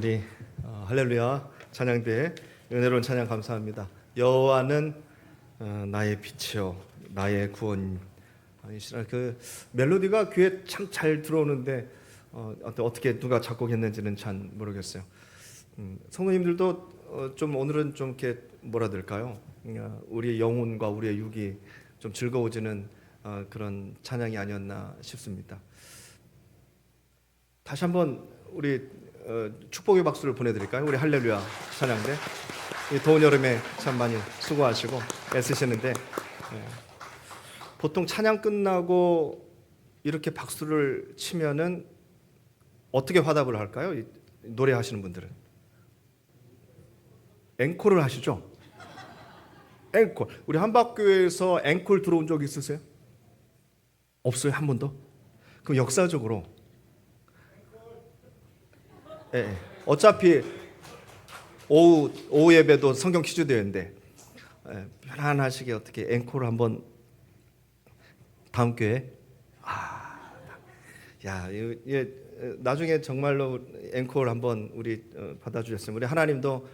우리 할렐루야 찬양대 은혜로운 찬양 감사합니다. 여호와는 나의 빛이요 나의 구원이시라. 그 멜로디가 귀에 참 잘 들어오는데 어떻게 누가 작곡했는지는 잘 모르겠어요. 성도님들도 좀 오늘은 좀 이렇게 뭐라 될까요? 우리의 영혼과 우리의 육이 좀 즐거워지는 그런 찬양이 아니었나 싶습니다. 다시 한번 우리 축복의 박수를 보내드릴까요? 우리 할렐루야 찬양대. 이 더운 여름에 참 많이 수고하시고 애쓰시는데 보통 찬양 끝나고 이렇게 박수를 치면은 어떻게 화답을 할까요? 이 노래하시는 분들은 앵콜을 하시죠? 앵콜. 우리 한박교회에서 앵콜 들어온 적 있으세요? 없어요? 한 번도? 그럼 역사적으로 어차피 오후 예배도 성경 퀴즈 대회인데 편안하시게 어떻게 앵콜을 한번 다음 교회 나중에 정말로 앵콜 한번 우리 받아주셨으면 우리 하나님도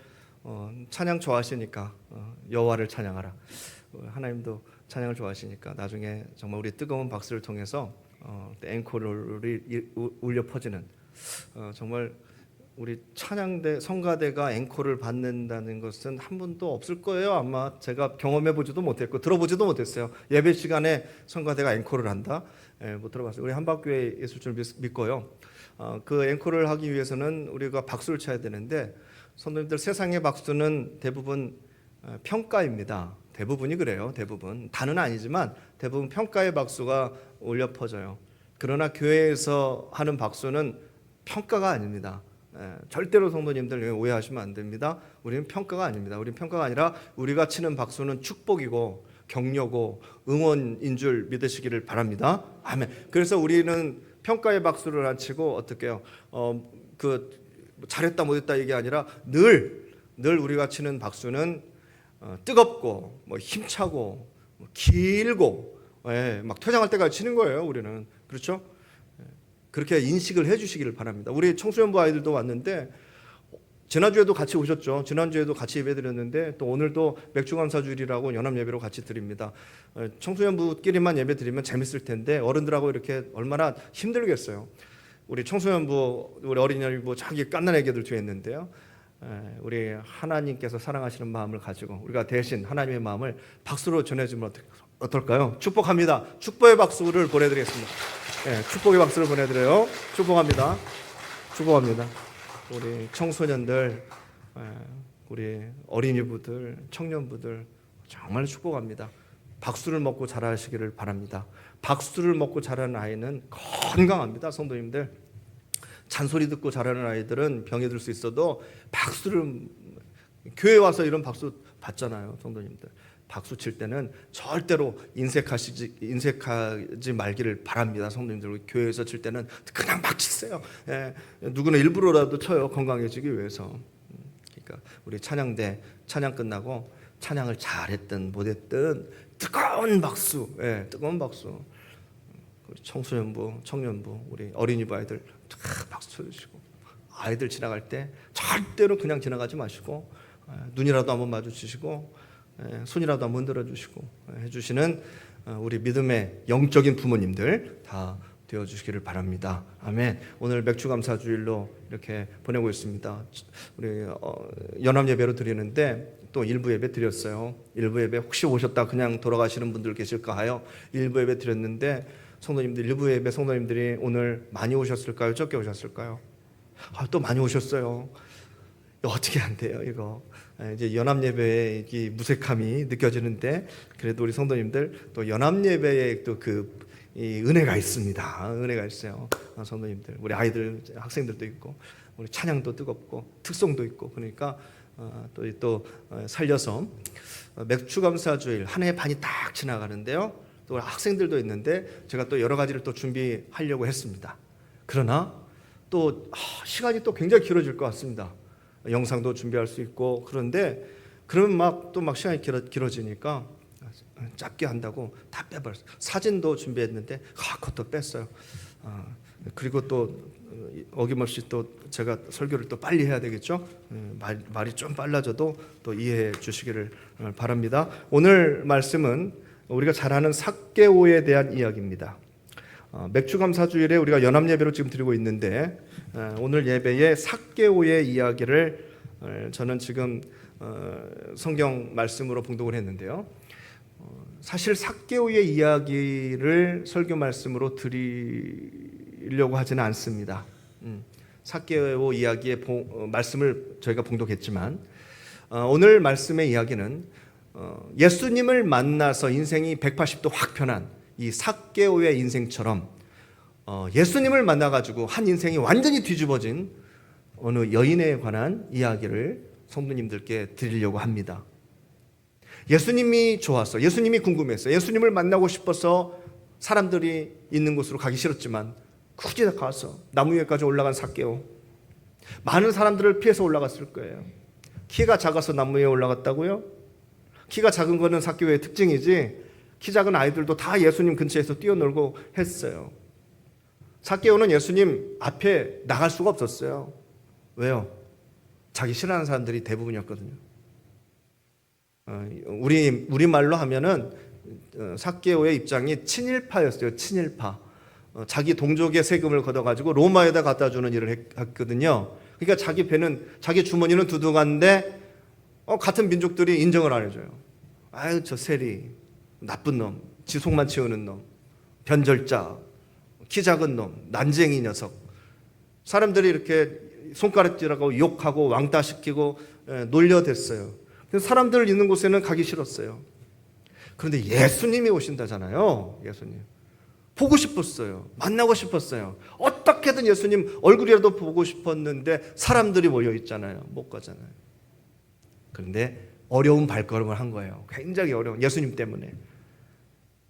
찬양 좋아하시니까 여호와를 찬양하라. 하나님도 찬양을 좋아하시니까 나중에 정말 우리 뜨거운 박수를 통해서 앵콜을 울려 퍼지는 정말 우리 찬양대 성가대가 앵콜을 받는다는 것은 한 번도 없을 거예요. 아마 제가 경험해 보지도 못했고 들어보지도 못했어요. 예배 시간에 성가대가 앵콜을 한다. 못 들어봤어요. 우리 한박교회 있을 줄 믿고요. 그 앵콜을 하기 위해서는 우리가 박수를 쳐야 되는데 성도님들 세상의 박수는 대부분 평가입니다. 대부분이 그래요. 대부분 다는 아니지만 대부분 평가의 박수가 울려 퍼져요. 그러나 교회에서 하는 박수는 평가가 아닙니다. 절대로 성도님들 오해하시면 안 됩니다. 우리는 평가가 아닙니다. 우리는 평가가 아니라 우리가 치는 박수는 축복이고 격려고 응원인 줄 믿으시기를 바랍니다. 아멘. 그래서 우리는 평가의 박수를 안 치고 어떻게 해요? 잘했다 못했다 이게 아니라 늘 우리가 치는 박수는 뜨겁고 힘차고 길고 막 퇴장할 때까지 치는 거예요. 우리는 그렇죠? 그렇게 인식을 해주시기를 바랍니다. 우리 청소년부 아이들도 왔는데 지난주에도 같이 오셨죠. 지난주에도 같이 예배드렸는데 또 오늘도 맥주감사주일이라고 연합예배로 같이 드립니다. 청소년부끼리만 예배드리면 재밌을 텐데 어른들하고 이렇게 얼마나 힘들겠어요. 우리 청소년부, 우리 어린이부 자기 깐난 애기들 뒤에 있는데요. 우리 하나님께서 사랑하시는 마음을 가지고 우리가 대신 하나님의 마음을 박수로 전해주면 어떨까요? 축복합니다. 축복의 박수를 보내드리겠습니다. 축복의 박수를 보내드려요. 축복합니다. 축복합니다. 우리 청소년들, 우리 어린이부들, 청년부들 정말 축복합니다. 박수를 먹고 자라시기를 바랍니다. 박수를 먹고 자라는 아이는 건강합니다. 성도님들, 잔소리 듣고 자라는 아이들은 병이 들 수 있어도 박수를 교회 와서 이런 박수 받잖아요. 성도님들, 박수 칠 때는 절대로 인색하지 말기를 바랍니다. 성도님들, 우리 교회에서 칠 때는 그냥 막 치세요. 누구는 일부러라도 쳐요. 건강해지기 위해서. 그러니까 우리 찬양대 찬양 끝나고 찬양을 잘했든 못했든 뜨거운 박수, 뜨거운 박수. 우리 청소년부, 청년부, 우리 어린이부 아이들 박수 쳐주시고 아이들 지나갈 때 절대로 그냥 지나가지 마시고 눈이라도 한번 마주치시고 손이라도 한번 들어주시고 해주시는 우리 믿음의 영적인 부모님들 다 되어주시기를 바랍니다. 아멘. 오늘 맥주감사주일로 이렇게 보내고 있습니다. 우리 연합예배로 드리는데 또 일부 예배 드렸어요. 일부 예배 혹시 오셨다 그냥 돌아가시는 분들 계실까 하여 일부 예배 드렸는데 성도님들, 일부 예배 성도님들이 오늘 많이 오셨을까요? 적게 오셨을까요? 또 많이 오셨어요. 어떻게 안 돼요 이거? 이제 연합예배의 이 무색함이 느껴지는데 그래도 우리 성도님들 또 연합예배에 또 이 은혜가 있습니다. 은혜가 있어요. 성도님들, 우리 아이들, 학생들도 있고 우리 찬양도 뜨겁고 특송도 있고 그러니까 또 살려서 맥주감사주일 한 해 반이 딱 지나가는데요. 또 학생들도 있는데 제가 또 여러 가지를 또 준비하려고 했습니다. 그러나 또 시간이 또 굉장히 길어질 것 같습니다. 영상도 준비할 수 있고 그런데 그러면 또 시간이 길어지니까 짧게 한다고 다 빼버렸어요. 사진도 준비했는데 그것도 뺐어요. 그리고 또 어김없이 또 제가 설교를 또 빨리 해야 되겠죠. 말이 좀 빨라져도 또 이해해 주시기를 바랍니다. 오늘 말씀은 우리가 잘 아는 삭개오에 대한 이야기입니다. 맥주감사주일에 우리가 연합예배로 지금 드리고 있는데 오늘 예배에 삭개오의 이야기를 저는 지금 성경 말씀으로 봉독을 했는데요. 사실 삭개오의 이야기를 설교 말씀으로 드리려고 하지는 않습니다. 삭개오 이야기의 말씀을 저희가 봉독했지만 오늘 말씀의 이야기는 예수님을 만나서 인생이 180도 확 변한 이 삭개오의 인생처럼 예수님을 만나가지고 한 인생이 완전히 뒤집어진 어느 여인에 관한 이야기를 성도님들께 드리려고 합니다. 예수님이 좋았어. 예수님이 궁금했어. 예수님을 만나고 싶어서 사람들이 있는 곳으로 가기 싫었지만 굳이 가서 나무 위에까지 올라간 삭개오. 많은 사람들을 피해서 올라갔을 거예요. 키가 작아서 나무 위에 올라갔다고요? 키가 작은 거는 삭개오의 특징이지 키 작은 아이들도 다 예수님 근처에서 뛰어놀고 했어요. 삭개오는 예수님 앞에 나갈 수가 없었어요. 왜요? 자기 싫어하는 사람들이 대부분이었거든요. 우리 말로 하면은 삭개오의 입장이 친일파였어요. 친일파. 자기 동족의 세금을 걷어가지고 로마에다 갖다 주는 일을 했거든요. 그러니까 자기 배는 자기 주머니는 두둑한데 같은 민족들이 인정을 안 해줘요. 아유 저 세리 나쁜 놈, 지속만 채우는 놈, 변절자, 키 작은 놈, 난쟁이 녀석. 사람들이 이렇게 손가락질하고 욕하고 왕따시키고 놀려댔어요. 사람들 있는 곳에는 가기 싫었어요. 그런데 예수님이 오신다잖아요. 예수님 보고 싶었어요. 만나고 싶었어요. 어떻게든 예수님 얼굴이라도 보고 싶었는데 사람들이 모여 있잖아요. 못 가잖아요. 그런데 어려운 발걸음을 한 거예요. 굉장히 어려운, 예수님 때문에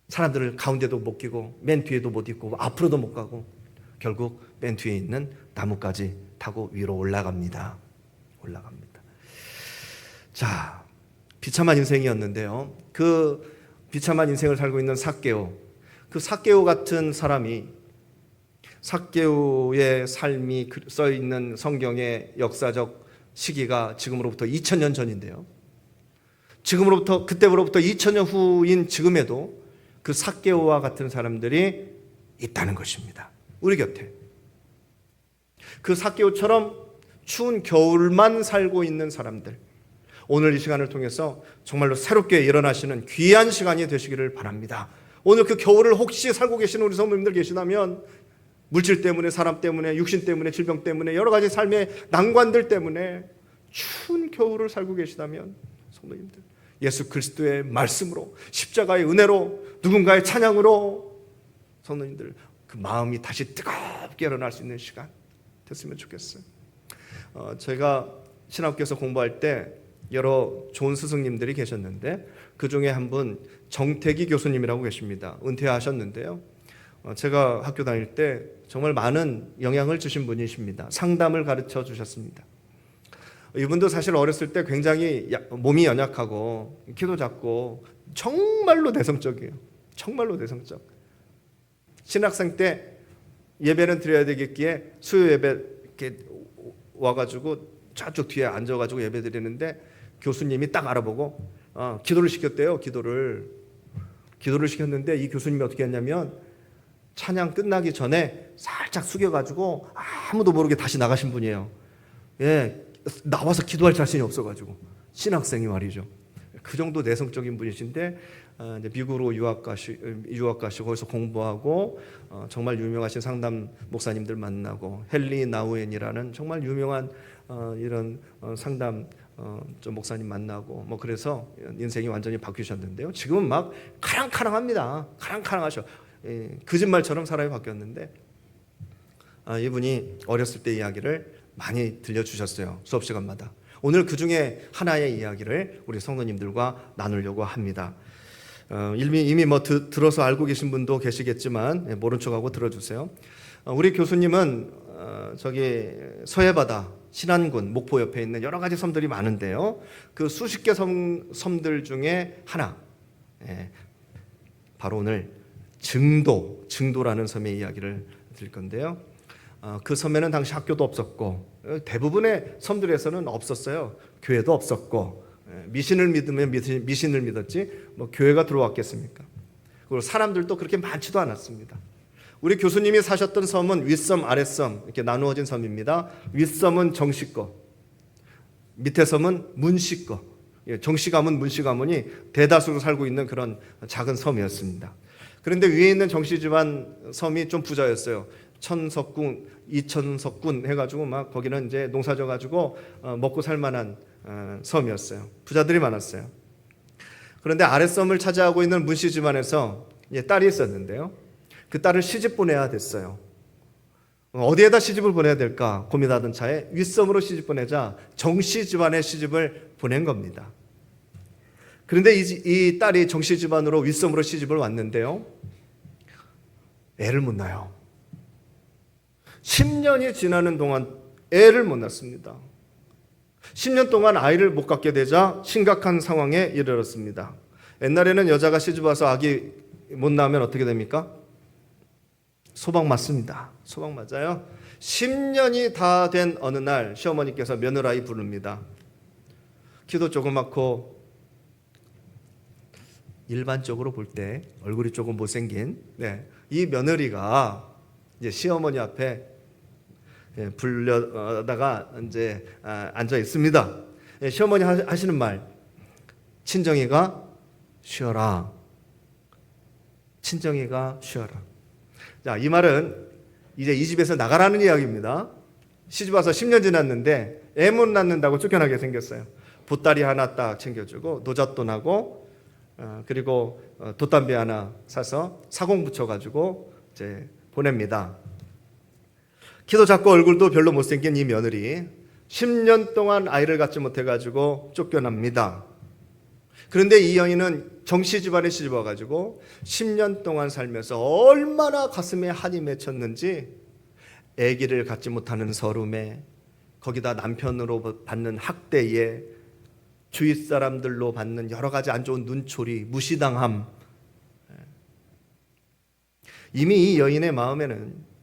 사람들을 가운데도 못 끼고 맨 뒤에도 못 있고 앞으로도 못 가고 결국 맨 뒤에 있는 나무까지 타고 위로 올라갑니다. 자, 비참한 인생이었는데요. 그 비참한 인생을 살고 있는 삭개오, 그 삭개오 같은 사람이, 삭개오의 삶이 써 있는 성경의 역사적 시기가 지금으로부터 2000년 전인데요. 그때로부터 2000년 후인 지금에도 그 삭개오와 같은 사람들이 있다는 것입니다. 우리 곁에. 그 삭개오처럼 추운 겨울만 살고 있는 사람들, 오늘 이 시간을 통해서 정말로 새롭게 일어나시는 귀한 시간이 되시기를 바랍니다. 오늘 그 겨울을 혹시 살고 계시는 우리 성도님들 계시다면 물질 때문에, 사람 때문에, 육신 때문에, 질병 때문에, 여러 가지 삶의 난관들 때문에 추운 겨울을 살고 계시다면 성도님들, 예수 그리스도의 말씀으로, 십자가의 은혜로, 누군가의 찬양으로 성도님들 그 마음이 다시 뜨겁게 일어날 수 있는 시간 됐으면 좋겠어요. 제가 신학교에서 공부할 때 여러 좋은 스승님들이 계셨는데 그 중에 한 분 정태기 교수님이라고 계십니다. 은퇴하셨는데요. 제가 학교 다닐 때 정말 많은 영향을 주신 분이십니다. 상담을 가르쳐 주셨습니다. 이분도 사실 어렸을 때 굉장히 몸이 연약하고 키도 작고 정말로 내성적이에요. 정말로 내성적. 신학생 때 예배는 드려야 되겠기에 수요 예배 이렇게 와가지고 저쪽 뒤에 앉아가지고 예배 드리는데 교수님이 딱 알아보고 기도를 시켰대요. 기도를 시켰는데 이 교수님이 어떻게 했냐면 찬양 끝나기 전에 살짝 숙여가지고 아무도 모르게 다시 나가신 분이에요. 예, 나와서 기도할 자신이 없어가지고 신학생이 말이죠. 그 정도 내성적인 분이신데 이제 미국으로 유학 가시고 거기서 공부하고 정말 유명하신 상담 목사님들 만나고 헨리 나우엔이라는 정말 유명한 이런 상담 좀 목사님 만나고 뭐 그래서 인생이 완전히 바뀌셨는데요. 지금은 막 카랑카랑합니다. 카랑카랑하셔. 거짓말처럼 사람이 바뀌었는데 이분이 어렸을 때 이야기를 많이 들려주셨어요. 수업 시간마다. 오늘 그 중에 하나의 이야기를 우리 성도님들과 나누려고 합니다. 이미 뭐 들어서 알고 계신 분도 계시겠지만 모른 척하고 들어주세요. 우리 교수님은 저기 서해바다 신안군 목포 옆에 있는 여러 가지 섬들이 많은데요. 그 수십 개 섬들 중에 하나, 바로 오늘 증도라는 섬의 이야기를 드릴 건데요. 그 섬에는 당시 학교도 없었고 대부분의 섬들에서는 없었어요. 교회도 없었고 미신을 믿으면 미신을 믿었지 뭐 교회가 들어왔겠습니까? 그리고 사람들도 그렇게 많지도 않았습니다. 우리 교수님이 사셨던 섬은 윗섬, 아랫섬 이렇게 나누어진 섬입니다. 윗섬은 정씨 거, 밑에 섬은 문씨 거. 정씨 가문, 문씨 가문이 대다수로 살고 있는 그런 작은 섬이었습니다. 그런데 위에 있는 정씨 집안 섬이 좀 부자였어요. 천석군, 이천석군 해가지고 막 거기는 이제 농사져 가지고 먹고 살만한 섬이었어요. 부자들이 많았어요. 그런데 아랫섬을 차지하고 있는 문씨 집안에서 딸이 있었는데요. 그 딸을 시집 보내야 됐어요. 어디에다 시집을 보내야 될까 고민하던 차에 윗섬으로 시집 보내자 정씨 집안에 시집을 보낸 겁니다. 그런데 이 딸이 정씨 집안으로 윗섬으로 시집을 왔는데요. 애를 못 낳아요. 10년이 지나는 동안 애를 못 낳습니다. 10년 동안 아이를 못 갖게 되자 심각한 상황에 이르렀습니다. 옛날에는 여자가 시집 와서 아기 못 낳으면 어떻게 됩니까? 소방 맞습니다. 소방 맞아요. 10년이 다 된 어느 날 시어머니께서 며느라이 부릅니다. 키도 조그맣고 일반적으로 볼 때 얼굴이 조금 못생긴 이 며느리가 이제 시어머니 앞에 불려다가 이제 앉아 있습니다. 시어머니 하시는 말, 친정이가 쉬어라. 친정이가 쉬어라. 자, 이 말은 이제 이 집에서 나가라는 이야기입니다. 시집 와서 10년 지났는데 애 못 낳는다고 쫓겨나게 생겼어요. 보따리 하나 딱 챙겨주고 노잣돈하고 그리고 돛담배 하나 사서 사공 붙여가지고 이제 보냅니다. 키도 작고 얼굴도 별로 못생긴 이 며느리 10년 동안 아이를 갖지 못해가지고 쫓겨납니다. 그런데 이 여인은 정씨 집안에 시집 와가지고 10년 동안 살면서 얼마나 가슴에 한이 맺혔는지 아기를 갖지 못하는 서름에 거기다 남편으로 받는 학대에 주위 사람들로 받는 여러 가지 안 좋은 눈초리, 무시당함. 이미 이 여인의 마음에는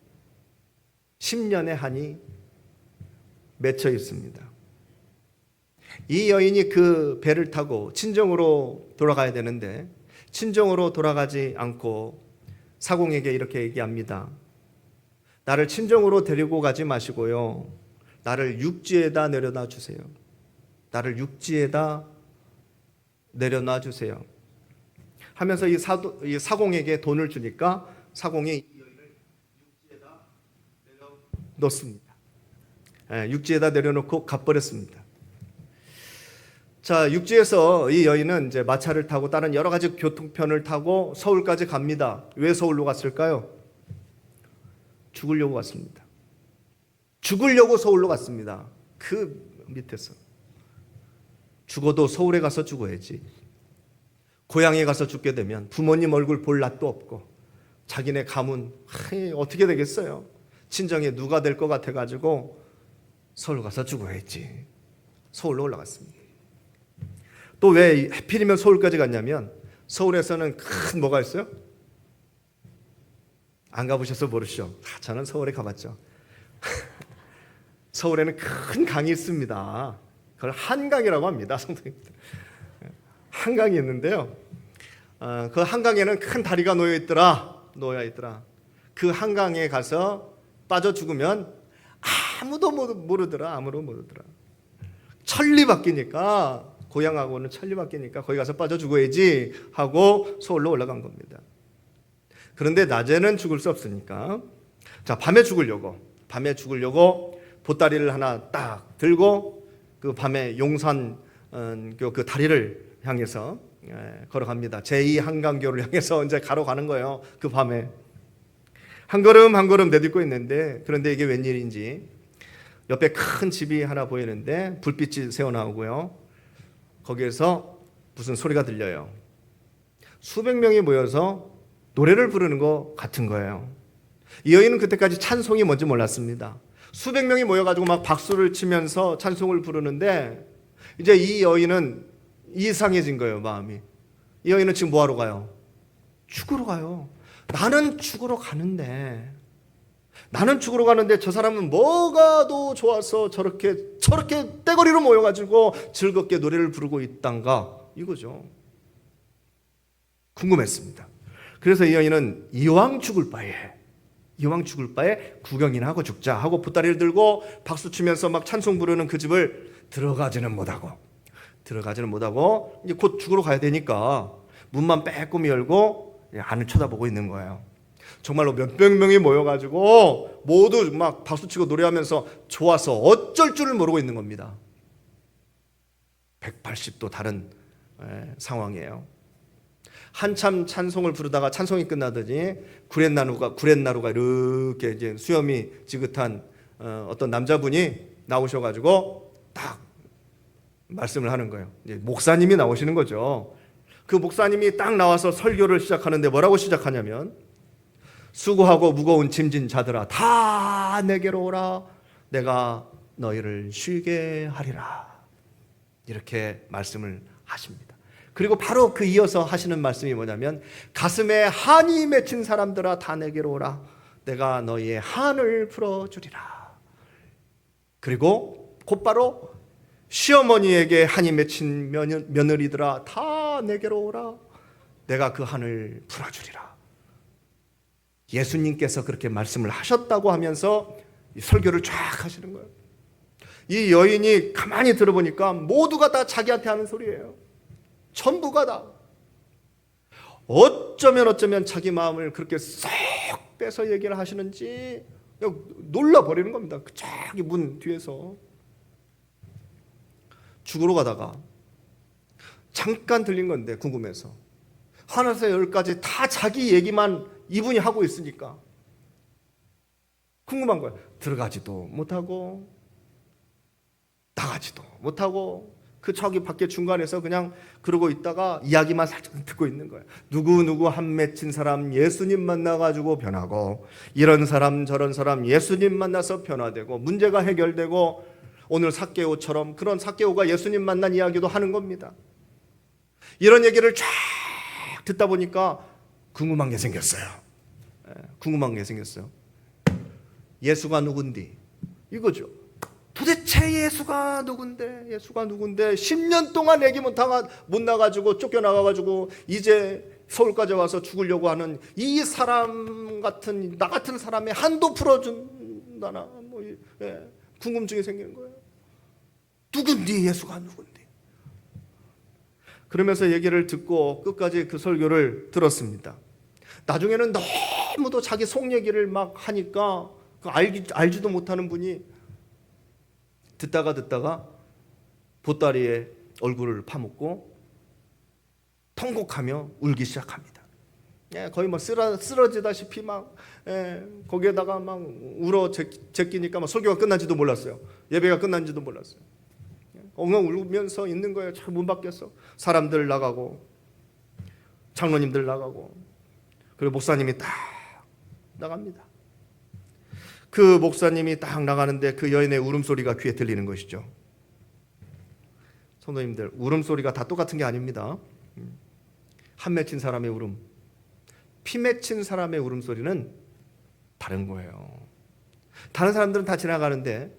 10년의 한이 맺혀 있습니다. 이 여인이 그 배를 타고 친정으로 돌아가야 되는데 친정으로 돌아가지 않고 사공에게 이렇게 얘기합니다. 나를 친정으로 데리고 가지 마시고요. 나를 육지에다 내려놔 주세요. 나를 육지에다 내려놔 주세요. 하면서 이 사공에게 돈을 주니까 사공이 이 여인을 육지에다 내려놓습니다. 육지에다 내려놓고 가버렸습니다. 자, 육지에서 이 여인은 이제 마차를 타고 다른 여러 가지 교통편을 타고 서울까지 갑니다. 왜 서울로 갔을까요? 죽으려고 갔습니다. 죽으려고 서울로 갔습니다. 그 밑에서. 죽어도 서울에 가서 죽어야지. 고향에 가서 죽게 되면 부모님 얼굴 볼 낯도 없고 자기네 가문 어떻게 되겠어요? 친정에 누가 될 것 같아가지고 서울 가서 죽어야지. 서울로 올라갔습니다. 또 왜 하필이면 서울까지 갔냐면 서울에서는 큰 뭐가 있어요? 안 가보셔서 모르시죠? 저는 서울에 가봤죠. 서울에는 큰 강이 있습니다. 그걸 한강이라고 합니다. 성도님들. 한강이 있는데요. 그 한강에는 큰 다리가 놓여 있더라. 그 한강에 가서 빠져 죽으면 아무도 모르더라. 천리 바뀌니까 고향하고는 천리 바뀌니까 거기 가서 빠져 죽어야지 하고 서울로 올라간 겁니다. 그런데 낮에는 죽을 수 없으니까 자, 밤에 죽으려고 보따리를 하나 딱 들고 그 밤에 용산 그 다리를 향해서 걸어갑니다. 제2 한강교를 향해서 이제 가는 거예요. 그 밤에 한 걸음 한 걸음 내딛고 있는데 그런데 이게 웬일인지 옆에 큰 집이 하나 보이는데 불빛이 새어나오고요. 거기에서 무슨 소리가 들려요. 수백 명이 모여서 노래를 부르는 것 같은 거예요. 이 여인은 그때까지 찬송이 뭔지 몰랐습니다. 수백 명이 모여가지고 막 박수를 치면서 찬송을 부르는데 이제 이 여인은 이상해진 거예요, 마음이. 이 여인은 지금 뭐하러 가요? 죽으러 가요. 나는 죽으러 가는데 나는 죽으러 가는데 저 사람은 뭐가 더 좋아서 저렇게 떼거리로 모여가지고 즐겁게 노래를 부르고 있단가, 이거죠. 궁금했습니다. 그래서 이 여인은 이왕 죽을 바에 구경이나 하고 죽자 하고 보따리를 들고 박수 치면서 막 찬송 부르는 그 집을 들어가지는 못하고 이제 곧 죽으러 가야 되니까 문만 빼꼼히 열고 안을 쳐다보고 있는 거예요. 정말로 몇백 명이 모여가지고 모두 막 박수치고 노래하면서 좋아서 어쩔 줄을 모르고 있는 겁니다. 180도 다른 상황이에요. 한참 찬송을 부르다가 찬송이 끝나더니 구렛나루가 이렇게 이제 수염이 지긋한 어떤 남자분이 나오셔가지고 딱 말씀을 하는 거예요. 이제 목사님이 나오시는 거죠. 그 목사님이 딱 나와서 설교를 시작하는데 뭐라고 시작하냐면, 수고하고 무거운 짐진 자들아 다 내게로 오라, 내가 너희를 쉬게 하리라, 이렇게 말씀을 하십니다. 그리고 바로 그 이어서 하시는 말씀이 뭐냐면, 가슴에 한이 맺힌 사람들아 다 내게로 오라, 내가 너희의 한을 풀어주리라. 그리고 곧바로 시어머니에게 한이 맺힌 며느리들아 다 내게로 오라, 내가 그 한을 풀어주리라. 예수님께서 그렇게 말씀을 하셨다고 하면서 설교를 쫙 하시는 거예요. 이 여인이 가만히 들어보니까 모두가 다 자기한테 하는 소리예요. 전부가 다. 어쩌면 자기 마음을 그렇게 쏙 빼서 얘기를 하시는지 그냥 놀라버리는 겁니다. 저기 문 뒤에서. 죽으러 가다가 잠깐 들린 건데 궁금해서 하나에서 열까지 다 자기 얘기만 이분이 하고 있으니까 궁금한 거예요. 들어가지도 못하고 나가지도 못하고 그 저기 밖에 중간에서 그냥 그러고 있다가 이야기만 살짝 듣고 있는 거예요. 누구 한 맺힌 사람 예수님 만나가지고 변하고, 이런 사람 저런 사람 예수님 만나서 변화되고 문제가 해결되고, 오늘 삭개오처럼 그런 삭개오가 예수님 만난 이야기도 하는 겁니다. 이런 얘기를 쫙 듣다 보니까 궁금한 게 생겼어요. 예수가 누군디? 이거죠. 도대체 예수가 누군데? 10년 동안 얘기 못 나가지고 쫓겨나가가지고 이제 서울까지 와서 죽으려고 하는 이 사람 같은, 나 같은 사람의 한도 풀어준다나 궁금증이 생기는 거예요. 누군디? 예수가 누군디? 그러면서 얘기를 듣고 끝까지 그 설교를 들었습니다. 나중에는 너무도 자기 속 얘기를 막 하니까 알지도 못하는 분이 듣다가 보따리에 얼굴을 파묻고 통곡하며 울기 시작합니다. 거의 막 쓰러지다시피 막 거기에다가 막 울어 제끼니까 막 설교가 끝난지도 몰랐어요. 예배가 끝난지도 몰랐어요. 엉엉 울면서 있는 거예요. 저 문 밖에서 사람들 나가고 장로님들 나가고, 그리고 목사님이 딱 나갑니다. 그 목사님이 딱 나가는데 그 여인의 울음소리가 귀에 들리는 것이죠. 성도님들, 울음소리가 다 똑같은 게 아닙니다. 한 맺힌 사람의 울음, 피 맺힌 사람의 울음소리는 다른 거예요. 다른 사람들은 다 지나가는데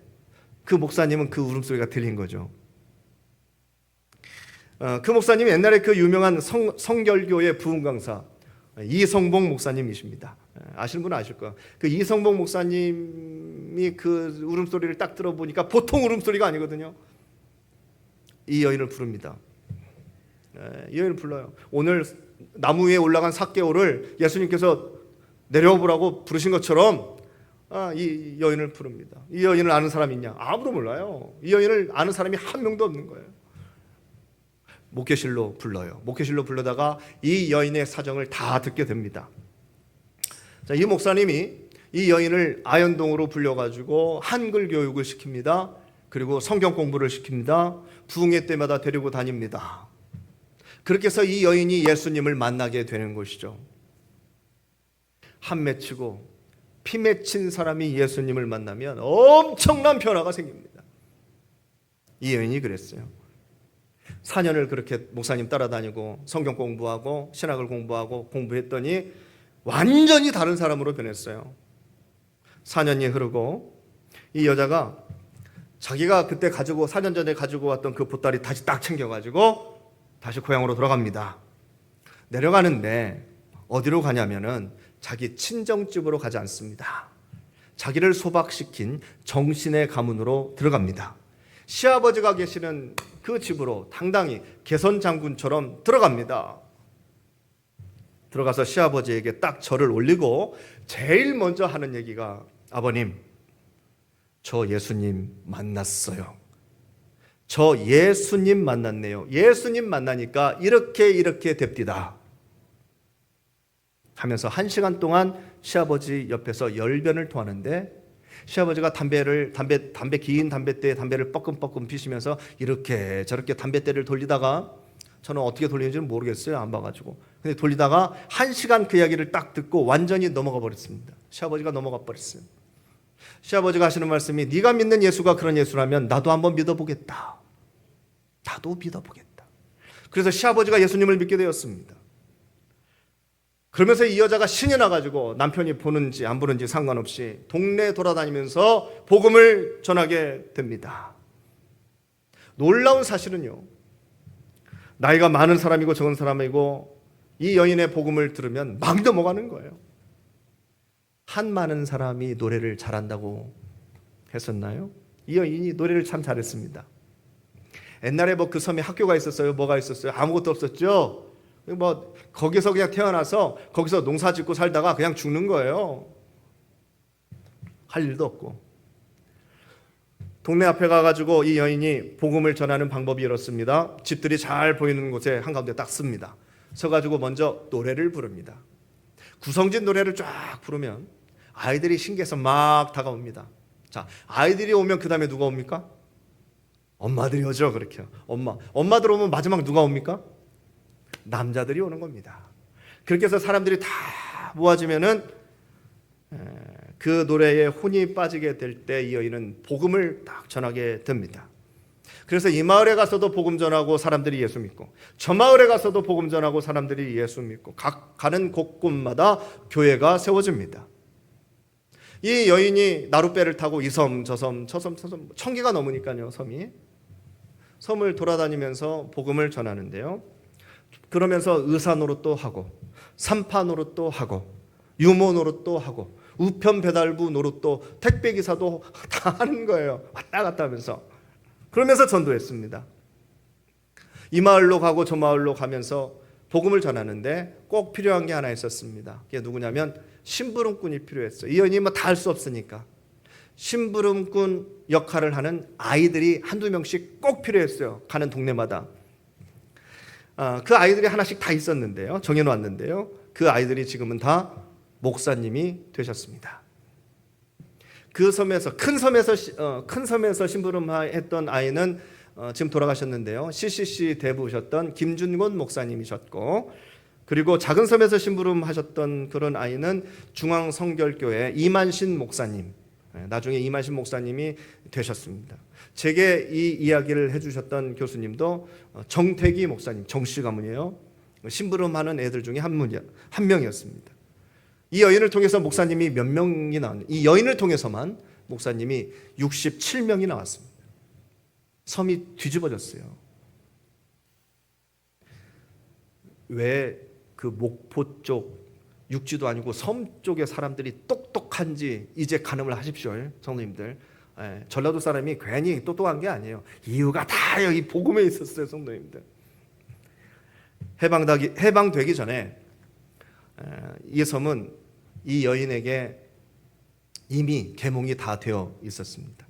그 목사님은 그 울음소리가 들린 거죠. 그 목사님이 옛날에 그 유명한 성결교의 부흥 강사 이성봉 목사님이십니다. 아시는 분은 아실 거예요. 그 이성봉 목사님이 그 울음소리를 딱 들어보니까 보통 울음소리가 아니거든요. 이 여인을 부릅니다. 이 여인을 불러요. 오늘 나무 위에 올라간 삭개오를 예수님께서 내려오라고 부르신 것처럼 이 여인을 부릅니다. 이 여인을 아는 사람이 있냐? 아무도 몰라요. 이 여인을 아는 사람이 한 명도 없는 거예요. 목회실로 불러요. 목회실로 불러다가 이 여인의 사정을 다 듣게 됩니다. 자, 이 목사님이 이 여인을 아현동으로 불려가지고 한글 교육을 시킵니다. 그리고 성경 공부를 시킵니다. 부흥회 때마다 데리고 다닙니다. 그렇게 해서 이 여인이 예수님을 만나게 되는 것이죠. 한 맺히고 피 맺힌 사람이 예수님을 만나면 엄청난 변화가 생깁니다. 이 여인이 그랬어요. 4년을 그렇게 목사님 따라다니고 성경 공부하고 신학을 공부했더니 완전히 다른 사람으로 변했어요. 4년이 흐르고 이 여자가 자기가 그때 4년 전에 가지고 왔던 그 보따리 다시 딱 챙겨가지고 다시 고향으로 돌아갑니다. 내려가는데 어디로 가냐면은 자기 친정집으로 가지 않습니다. 자기를 소박시킨 정신의 가문으로 들어갑니다. 시아버지가 계시는 그 집으로 당당히 개선 장군처럼 들어갑니다. 들어가서 시아버지에게 딱 절을 올리고 제일 먼저 하는 얘기가 아버님, 저 예수님 만났어요. 저 예수님 만났네요. 예수님 만나니까 이렇게 됩디다. 하면서 1시간 동안 시아버지 옆에서 열변을 토하는데 시아버지가 긴 담뱃대에 담배를 뻐끔뻐끔 피시면서 이렇게 저렇게 담뱃대를 돌리다가 저는 어떻게 돌리는지는 모르겠어요. 안 봐가지고. 근데 돌리다가 1시간 그 이야기를 딱 듣고 완전히 넘어가 버렸습니다. 시아버지가 넘어가 버렸어요. 시아버지가 하시는 말씀이 네가 믿는 예수가 그런 예수라면 나도 한번 믿어보겠다. 나도 믿어보겠다. 그래서 시아버지가 예수님을 믿게 되었습니다. 그러면서 이 여자가 신이 나가지고 남편이 보는지 안 보는지 상관없이 동네 돌아다니면서 복음을 전하게 됩니다. 놀라운 사실은요, 나이가 많은 사람이고 적은 사람이고 이 여인의 복음을 들으면 막 넘어가는 거예요. 한 많은 사람이 노래를 잘한다고 했었나요? 이 여인이 노래를 참 잘했습니다. 옛날에 그 섬에 학교가 있었어요? 뭐가 있었어요? 아무것도 없었죠? 거기서 그냥 태어나서 거기서 농사 짓고 살다가 그냥 죽는 거예요. 할 일도 없고. 동네 앞에 가가지고 이 여인이 복음을 전하는 방법이 이렇습니다. 집들이 잘 보이는 곳에 한가운데 딱 씁니다. 서가지고 먼저 노래를 부릅니다. 구성진 노래를 쫙 부르면 아이들이 신기해서 막 다가옵니다. 자, 아이들이 오면 그 다음에 누가 옵니까? 엄마들이 오죠. 그렇게 엄마들 오면 마지막 누가 옵니까? 남자들이 오는 겁니다. 그렇게 해서 사람들이 다 모아지면은 그 노래에 혼이 빠지게 될 때 이 여인은 복음을 딱 전하게 됩니다. 그래서 이 마을에 가서도 복음 전하고 사람들이 예수 믿고 저 마을에 가서도 복음 전하고 사람들이 예수 믿고 가는 곳곳마다 교회가 세워집니다. 이 여인이 나룻배를 타고 이 섬, 저 섬, 저 섬, 1000개가 넘으니까요. 섬을 돌아다니면서 복음을 전하는데요. 그러면서 의사 노릇도 하고 산파 노릇도 하고 유모 노릇도 하고 우편 배달부 노릇도 택배기사도 다 하는 거예요. 왔다 갔다 하면서. 그러면서 전도했습니다. 이 마을로 가고 저 마을로 가면서 복음을 전하는데 꼭 필요한 게 하나 있었습니다. 그게 누구냐면 심부름꾼이 필요했어요. 이 여인이 다 할 수 없으니까 심부름꾼 역할을 하는 아이들이 한두 명씩 꼭 필요했어요. 가는 동네마다. 그 아이들이 하나씩 다 있었는데요. 정해놓았는데요. 그 아이들이 지금은 다 목사님이 되셨습니다. 그 섬에서 큰 섬에서 심부름했던 아이는 지금 돌아가셨는데요. CCC 대부셨던 김준곤 목사님이셨고, 그리고 작은 섬에서 심부름하셨던 그런 아이는 중앙성결교회 이만신 목사님, 나중에 이만신 목사님이 되셨습니다. 제게 이 이야기를 해주셨던 교수님도 정태기 목사님, 정씨 가문이에요. 심부름하는 애들 중에 한 명이었습니다. 이 여인을 통해서 목사님이 몇 명이 나왔는데 이 여인을 통해서만 목사님이 67명이 나왔습니다. 섬이 뒤집어졌어요. 왜 그 목포 쪽 육지도 아니고 섬 쪽의 사람들이 똑똑한지 이제 가늠을 하십시오. 성도님들. 전라도 사람이 괜히 똑똑한 게 아니에요. 이유가 다 여기 복음에 있었어요. 성도님들. 해방되기 전에 이 섬은 이 여인에게 이미 계몽이 다 되어 있었습니다.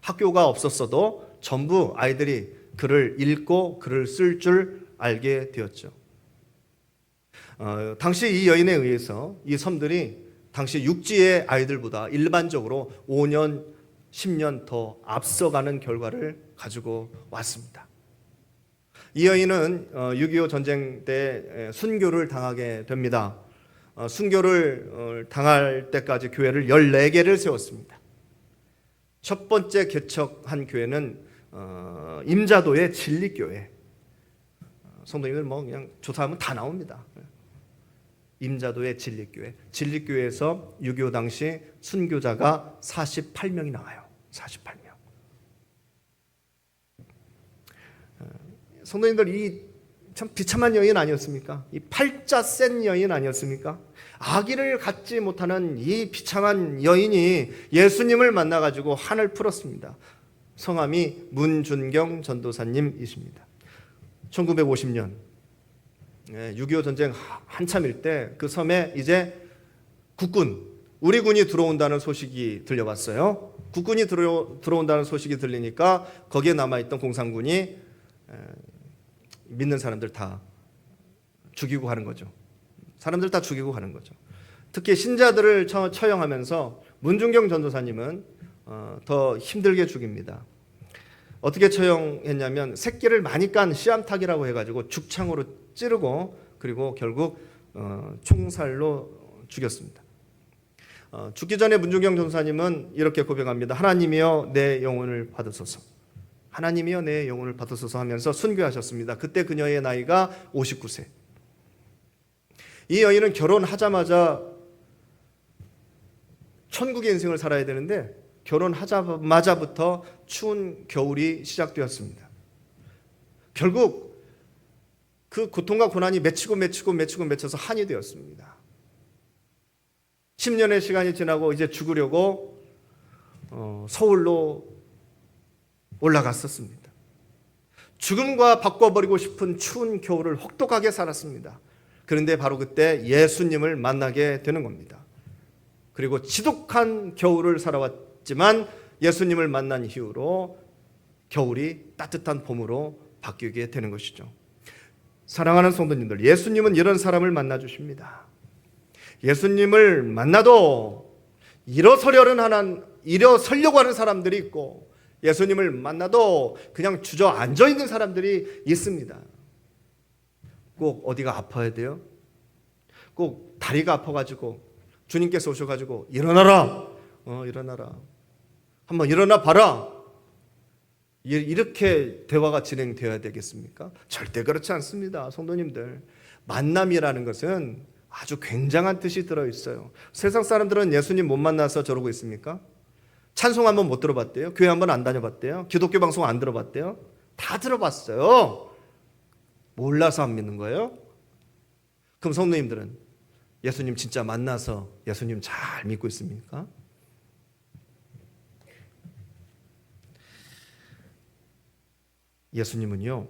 학교가 없었어도 전부 아이들이 글을 읽고 글을 쓸 줄 알게 되었죠. 당시 이 여인에 의해서 이 섬들이 당시 육지의 아이들보다 일반적으로 5년, 10년 더 앞서가는 결과를 가지고 왔습니다. 이 여인은 6.25 전쟁 때 순교를 당하게 됩니다. 순교를 당할 때까지 교회를 14개를 세웠습니다. 첫 번째 개척한 교회는 임자도의 진리교회. 성도님들 그냥 조사하면 다 나옵니다. 임자도의 진리교회. 진리교회에서 6.25 당시 순교자가 48명이 나와요. 48명. 성도님들, 이 참 비참한 여인 아니었습니까? 이 팔자 센 여인 아니었습니까? 아기를 갖지 못하는 이 비참한 여인이 예수님을 만나가지고 한을 풀었습니다. 성함이 문준경 전도사님이십니다. 1950년 6.25 전쟁 한참일 때 그 섬에 이제 우리 군이 들어온다는 소식이 들려왔어요. 국군이 들어온다는 소식이 들리니까 거기에 남아있던 공산군이 믿는 사람들 다 죽이고 가는 거죠. 사람들 다 죽이고 가는 거죠. 특히 신자들을 처형하면서 문준경 전도사님은 더 힘들게 죽입니다. 어떻게 처형했냐면 새끼를 많이 깐 씨암탉이라고 해가지고 죽창으로 찌르고 그리고 결국 총살로 죽였습니다. 죽기 전에 문준경 전도사님은 이렇게 고백합니다. 하나님이여 내 영혼을 받으소서. 하나님이여 내 영혼을 받으소서 하면서 순교하셨습니다. 그때 그녀의 나이가 59세. 이 여인은 결혼하자마자 천국의 인생을 살아야 되는데 결혼하자마자부터 추운 겨울이 시작되었습니다. 결국 그 고통과 고난이 맺혀서 한이 되었습니다. 10년의 시간이 지나고 이제 죽으려고 서울로 올라갔었습니다. 죽음과 바꿔버리고 싶은 추운 겨울을 혹독하게 살았습니다. 그런데 바로 그때 예수님을 만나게 되는 겁니다. 그리고 지독한 겨울을 살아왔지만 예수님을 만난 이후로 겨울이 따뜻한 봄으로 바뀌게 되는 것이죠. 사랑하는 성도님들, 예수님은 이런 사람을 만나 주십니다. 예수님을 만나도 일어서려고 하는 사람들이 있고 예수님을 만나도 그냥 주저앉아 있는 사람들이 있습니다. 꼭 어디가 아파야 돼요? 꼭 다리가 아파가지고 주님께서 오셔가지고 일어나라, 일어나라, 한번 일어나 봐라, 이렇게 대화가 진행되어야 되겠습니까? 절대 그렇지 않습니다. 성도님들, 만남이라는 것은 아주 굉장한 뜻이 들어있어요. 세상 사람들은 예수님 못 만나서 저러고 있습니까? 찬송 한번 못 들어봤대요? 교회 한번 안 다녀봤대요? 기독교 방송 안 들어봤대요? 다 들어봤어요. 몰라서 안 믿는 거예요? 그럼 성도님들은 예수님 진짜 만나서 예수님 잘 믿고 있습니까? 예수님은요,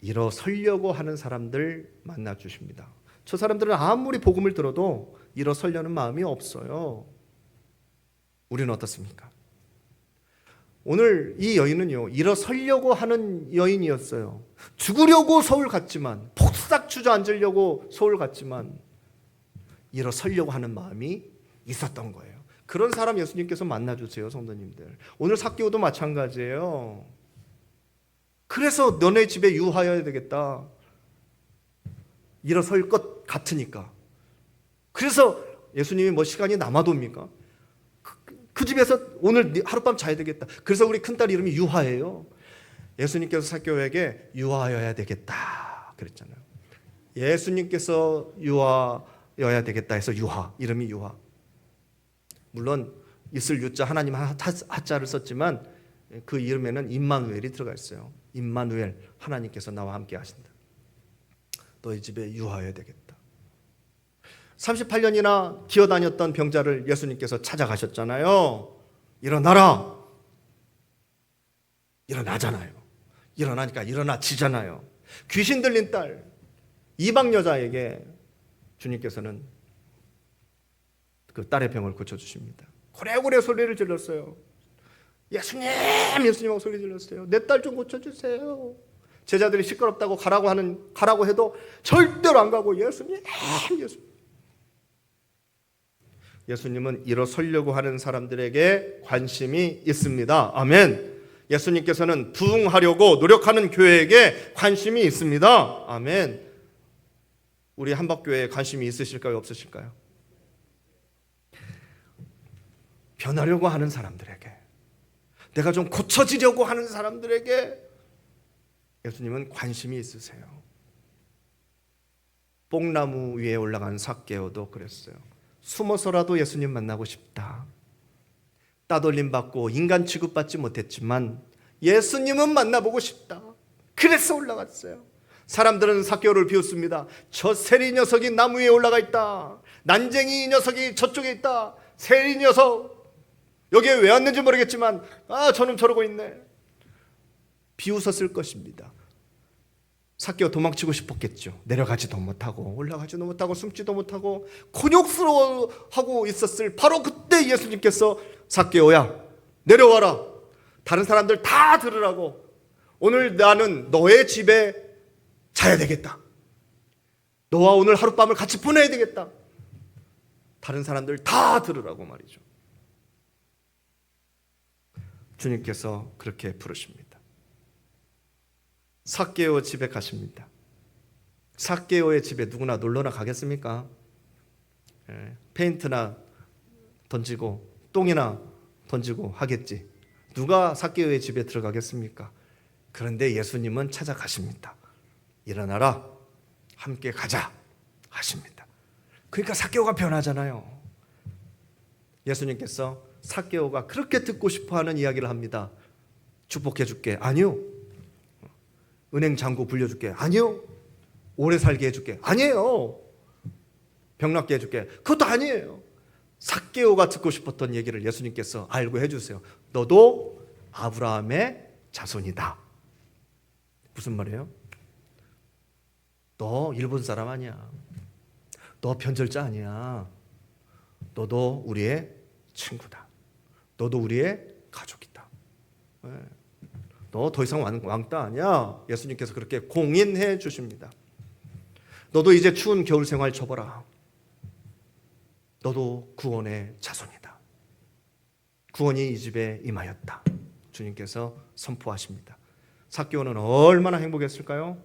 일어서려고 하는 사람들 만나 주십니다. 저 사람들은 아무리 복음을 들어도 일어서려는 마음이 없어요. 우리는 어떻습니까? 오늘 이 여인은요, 일어서려고 하는 여인이었어요. 죽으려고 서울 갔지만, 폭삭 주저앉으려고 서울 갔지만 일어서려고 하는 마음이 있었던 거예요. 그런 사람 예수님께서 만나주세요, 성도님들. 오늘 삭개오도 마찬가지예요. 그래서 너네 집에 유하여야 되겠다. 일어설 것 같으니까. 그래서 예수님이 뭐 시간이 남아도입니까? 그 집에서 오늘 하룻밤 자야 되겠다. 그래서 우리 큰딸 이름이 유하예요. 예수님께서 삭개오에게 유하여야 되겠다 그랬잖아요. 예수님께서 유하여야 되겠다 해서 유하, 이름이 유하. 물론 있을 유자 하나님 하자를 썼지만 그 이름에는 임마누엘이 들어가 있어요. 임마누엘, 하나님께서 나와 함께 하신다. 너희 집에 유하여야 되겠다. 38년이나 기어다녔던 병자를 예수님께서 찾아가셨잖아요. 일어나라. 일어나잖아요. 일어나니까 일어나지잖아요. 귀신 들린 딸, 이방 여자에게 주님께서는 그 딸의 병을 고쳐주십니다. 고래고래 소리를 질렀어요. 예수님하고 소리 질렀어요. 내 딸 좀 고쳐주세요. 제자들이 시끄럽다고 가라고 해도 절대로 안 가고 예수님은 일어서려고 하는 사람들에게 관심이 있습니다. 아멘. 예수님께서는 부흥하려고 노력하는 교회에게 관심이 있습니다. 아멘. 우리 한박교회에 관심이 있으실까요? 없으실까요? 변하려고 하는 사람들에게, 내가 좀 고쳐지려고 하는 사람들에게 예수님은 관심이 있으세요. 뽕나무 위에 올라간 삭개오도 그랬어요. 숨어서라도 예수님 만나고 싶다. 따돌림 받고 인간 취급받지 못했지만 예수님은 만나보고 싶다. 그래서 올라갔어요. 사람들은 삭개오를 비웃습니다. 저 세리 녀석이 나무 위에 올라가 있다. 난쟁이 녀석이 저쪽에 있다. 세리 녀석 여기에 왜 왔는지 모르겠지만 저놈 저러고 있네. 비웃었을 것입니다. 삭개오 도망치고 싶었겠죠. 내려가지도 못하고 올라가지도 못하고 숨지도 못하고 곤욕스러워하고 있었을 바로 그때 예수님께서 삭개오야 내려와라. 다른 사람들 다 들으라고. 오늘 나는 너의 집에 자야 되겠다. 너와 오늘 하룻밤을 같이 보내야 되겠다. 다른 사람들 다 들으라고 말이죠. 주님께서 그렇게 부르십니다. 삭개오 집에 가십니다. 삭개오의 집에 누구나 놀러나 가겠습니까? 페인트나 던지고 똥이나 던지고 하겠지. 누가 삭개오의 집에 들어가겠습니까? 그런데 예수님은 찾아가십니다. 일어나라, 함께 가자 하십니다. 그러니까 삭개오가 변하잖아요. 예수님께서 삭개오가 그렇게 듣고 싶어하는 이야기를 합니다. 축복해 줄게. 아니요. 은행 잔고 불려줄게. 아니요. 오래 살게 해줄게. 아니에요. 병 낫게 해줄게. 그것도 아니에요. 삭개오가 듣고 싶었던 얘기를 예수님께서 알고 해주세요. 너도 아브라함의 자손이다. 무슨 말이에요? 너 일본 사람 아니야. 너 변절자 아니야. 너도 우리의 친구다. 너도 우리의 가족이다. 너 더 이상 왕따 아니야. 예수님께서 그렇게 공인해 주십니다. 너도 이제 추운 겨울 생활 접어라. 너도 구원의 자손이다. 구원이 이 집에 임하였다. 주님께서 선포하십니다. 삭개오는 얼마나 행복했을까요?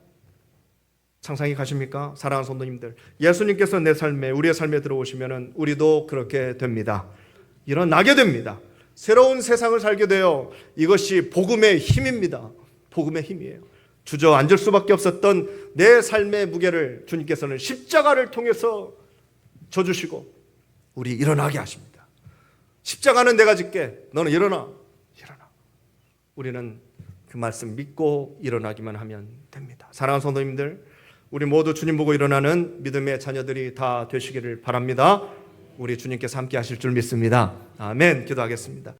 상상이 가십니까? 사랑하는 성도님들, 예수님께서 내 삶에, 우리의 삶에 들어오시면 우리도 그렇게 됩니다. 일어나게 됩니다. 새로운 세상을 살게 돼요. 이것이 복음의 힘입니다. 복음의 힘이에요. 주저앉을 수밖에 없었던 내 삶의 무게를 주님께서는 십자가를 통해서 져주시고 우리 일어나게 하십니다. 십자가는 내가 짓게. 너는 일어나. 우리는 그 말씀 믿고 일어나기만 하면 됩니다. 사랑하는 성도님들, 우리 모두 주님 보고 일어나는 믿음의 자녀들이 다 되시기를 바랍니다. 우리 주님께서 함께 하실 줄 믿습니다. 아멘. 기도하겠습니다.